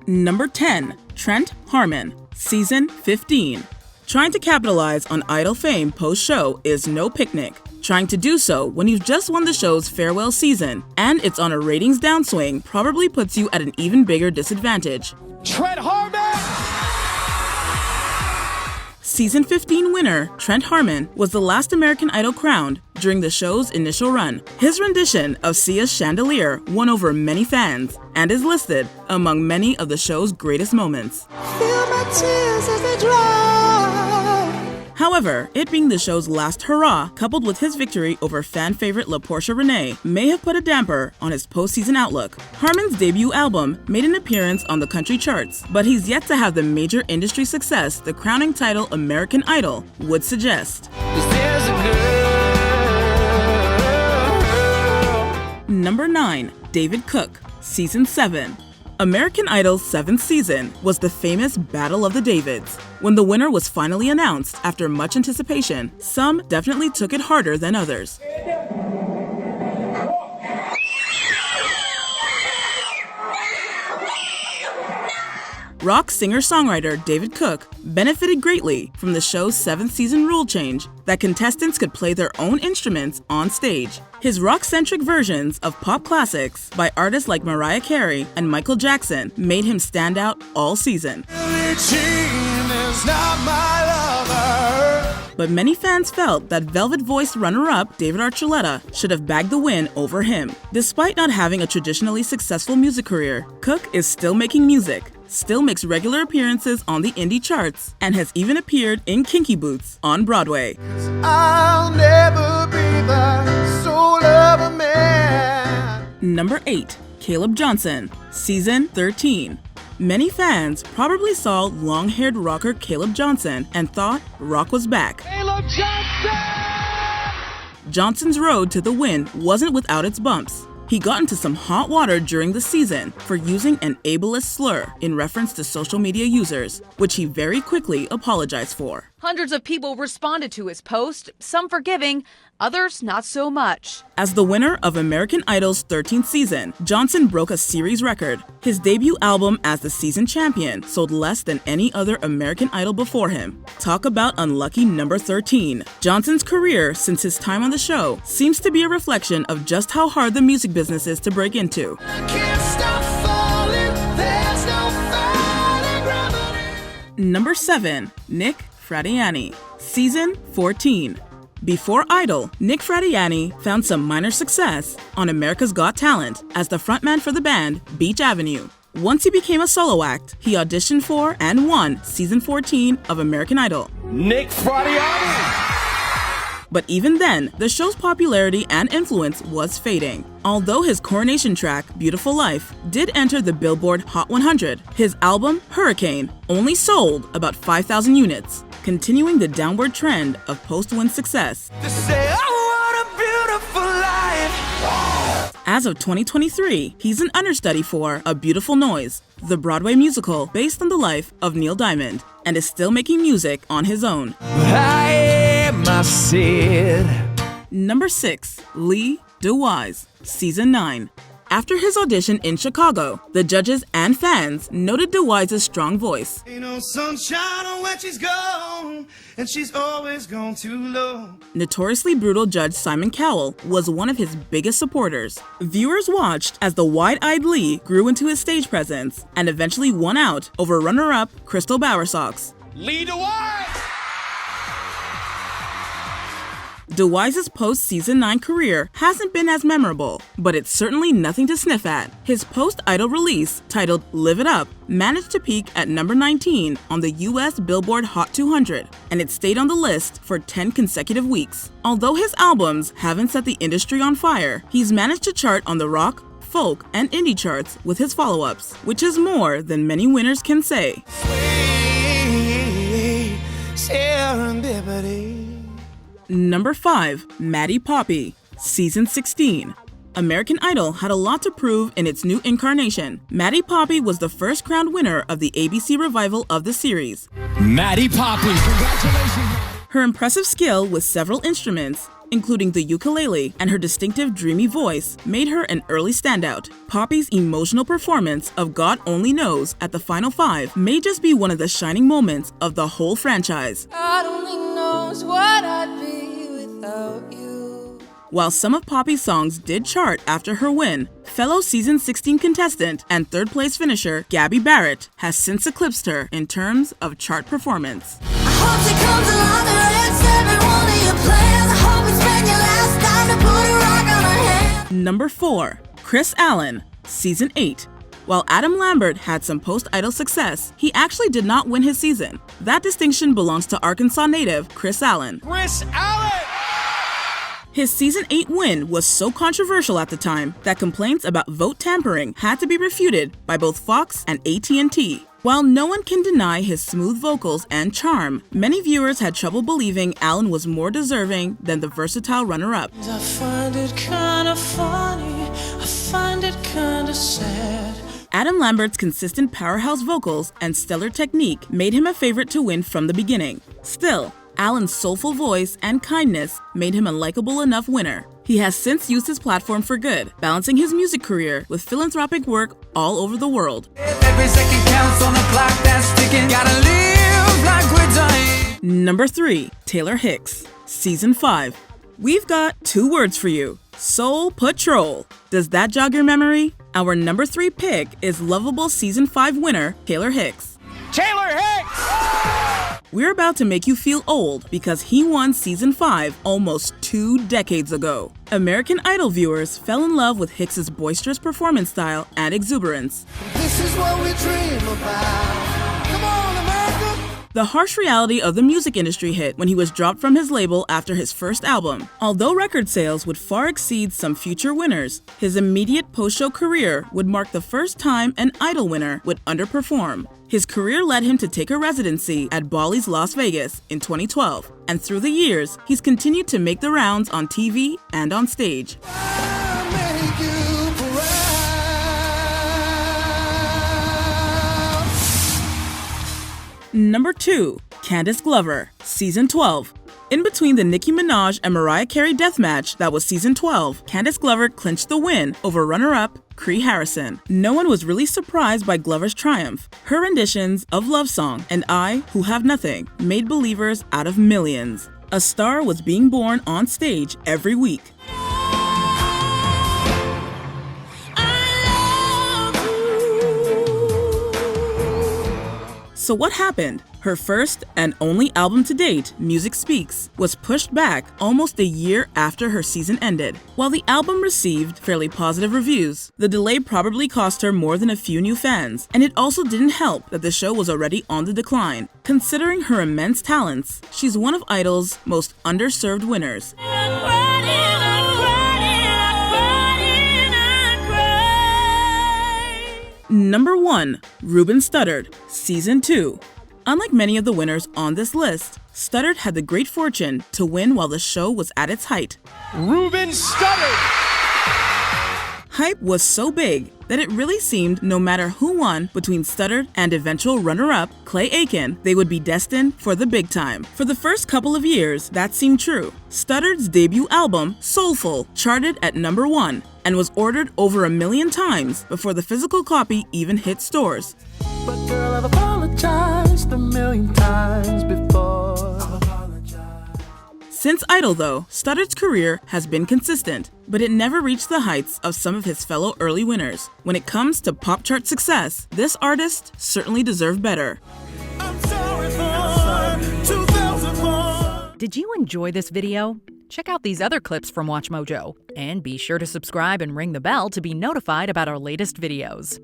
Number 10. Trent Harmon, Season 15. Trying to capitalize on Idol fame post-show is no picnic. Trying to do so when you've just won the show's farewell season and it's on a ratings downswing probably puts you at an even bigger disadvantage. Trent Harmon! Season 15 winner Trent Harmon was the last American Idol crowned during the show's initial run. His rendition of Sia's Chandelier won over many fans and is listed among many of the show's greatest moments. Feel my tears as they dry. However, it being the show's last hurrah, coupled with his victory over fan favorite La Portia Renee, may have put a damper on his postseason outlook. Harmon's debut album made an appearance on the country charts, but he's yet to have the major industry success the crowning title American Idol would suggest. Number 9. David Cook, Season 7. American Idol's 7th season was the famous Battle of the Davids. When the winner was finally announced after much anticipation, some definitely took it harder than others. Rock singer-songwriter David Cook benefited greatly from the show's 7th season rule change that contestants could play their own instruments on stage. His rock-centric versions of pop classics by artists like Mariah Carey and Michael Jackson made him stand out all season. But many fans felt that Velvet-voiced runner-up David Archuleta should have bagged the win over him. Despite not having a traditionally successful music career, Cook is still making music, still makes regular appearances on the indie charts, and has even appeared in Kinky Boots on Broadway. I'll never be the soul of a man. Number 8. Caleb Johnson, Season 13. Many fans probably saw long-haired rocker Caleb Johnson and thought rock was back. Caleb Johnson! Johnson's road to the win wasn't without its bumps. He got into some hot water during the season for using an ableist slur in reference to social media users, which he very quickly apologized for. Hundreds of people responded to his post, some forgiving, others not so much. As the winner of American Idol's 13th season, Johnson broke a series record. His debut album as the season champion sold less than any other American Idol before him. Talk about unlucky number 13. Johnson's career since his time on the show seems to be a reflection of just how hard the music business is to break into. Number 7. Nick Fradiani, Season 14. Before Idol, Nick Fradiani found some minor success on America's Got Talent as the frontman for the band Beach Avenue. Once he became a solo act, he auditioned for and won Season 14 of American Idol. Nick Fradiani! But even then, the show's popularity and influence was fading. Although his coronation track, Beautiful Life, did enter the Billboard Hot 100, his album, Hurricane, only sold about 5,000 units, continuing the downward trend of post-win success. As of 2023, he's an understudy for A Beautiful Noise, the Broadway musical based on the life of Neil Diamond, and is still making music on his own. Number 6. Lee DeWise, Season 9. After his audition in Chicago, the judges and fans noted DeWise's strong voice. Ain't no sunshine when she's gone, and she's always gone too low. Notoriously brutal judge Simon Cowell was one of his biggest supporters. Viewers watched as the wide-eyed Lee grew into his stage presence and eventually won out over runner-up Crystal Bowersox. Lee DeWise! DeWise's post-Season 9 career hasn't been as memorable, but it's certainly nothing to sniff at. His post-Idol release, titled Live It Up, managed to peak at number 19 on the US Billboard Hot 200, and it stayed on the list for 10 consecutive weeks. Although his albums haven't set the industry on fire, he's managed to chart on the rock, folk, and indie charts with his follow-ups, which is more than many winners can say. Sweet serendipity. Number 5. Maddie Poppy, Season 16. American Idol had a lot to prove in its new incarnation. Maddie Poppy was the first crowned winner of the ABC revival of the series. Maddie Poppy, congratulations! Her impressive skill with several instruments including the ukulele, and her distinctive dreamy voice made her an early standout. Poppy's emotional performance of God Only Knows at the Final Five may just be one of the shining moments of the whole franchise. God only knows what I'd be without you. While some of Poppy's songs did chart after her win, fellow season 16 contestant and third-place finisher Gabby Barrett has since eclipsed her in terms of chart performance. I hope she comes along and hits every one of your plans. I hope it's been your last time to put a rock on her hand. Number 4. Kris Allen, Season 8. While Adam Lambert had some post-Idol success, he actually did not win his season. That distinction belongs to Arkansas native Kris Allen. Kris Allen! His Season 8 win was so controversial at the time that complaints about vote tampering had to be refuted by both Fox and AT&T. While no one can deny his smooth vocals and charm, many viewers had trouble believing Allen was more deserving than the versatile runner-up. I find it kinda funny, I find it kinda sad. Adam Lambert's consistent powerhouse vocals and stellar technique made him a favorite to win from the beginning. Still, Allen's soulful voice and kindness made him a likable enough winner. He has since used his platform for good, balancing his music career with philanthropic work all over the world. Every second counts on the clock that's ticking. Gotta live like we're dying. Number 3. Taylor Hicks, Season 5. We've got 2 words for you: Soul Patrol. Does that jog your memory? Our number 3 pick is lovable Season 5 winner Taylor Hicks. Taylor Hicks! We're about to make you feel old because he won Season 5 almost 2 decades ago. American Idol viewers fell in love with Hicks's boisterous performance style and exuberance. This is what we dream about. Come on, America! The harsh reality of the music industry hit when he was dropped from his label after his first album. Although record sales would far exceed some future winners, his immediate post-show career would mark the first time an Idol winner would underperform. His career led him to take a residency at Bally's Las Vegas in 2012, and through the years, he's continued to make the rounds on TV and on stage. Number 2. Candace Glover, Season 12. In between the Nicki Minaj and Mariah Carey deathmatch that was Season 12, Candace Glover clinched the win over runner-up Cree Harrison. No one was really surprised by Glover's triumph. Her renditions of Love Song and I, Who Have Nothing made believers out of millions. A star was being born on stage every week. So what happened? Her first and only album to date, Music Speaks, was pushed back almost a year after her season ended. While the album received fairly positive reviews, the delay probably cost her more than a few new fans, and it also didn't help that the show was already on the decline. Considering her immense talents, she's one of Idol's most underserved winners. Number 1. Reuben Strum, Season 2. Unlike many of the winners on this list, Strum had the great fortune to win while the show was at its height. Reuben Strum! Hype was so big that it really seemed no matter who won between Strum and eventual runner-up Clay Aiken, they would be destined for the big time. For the first couple of years, that seemed true. Strum's debut album, Soulful, charted at number 1 and was ordered over 1 million times before the physical copy even hit stores. But girl, I've apologized 1 million times before. Since Idol, though, Strum's career has been consistent, but it never reached the heights of some of his fellow early winners. When it comes to pop chart success, this artist certainly deserved better. I'm sorry for 2004. Did you enjoy this video? Check out these other clips from MsMojo, and be sure to subscribe and ring the bell to be notified about our latest videos.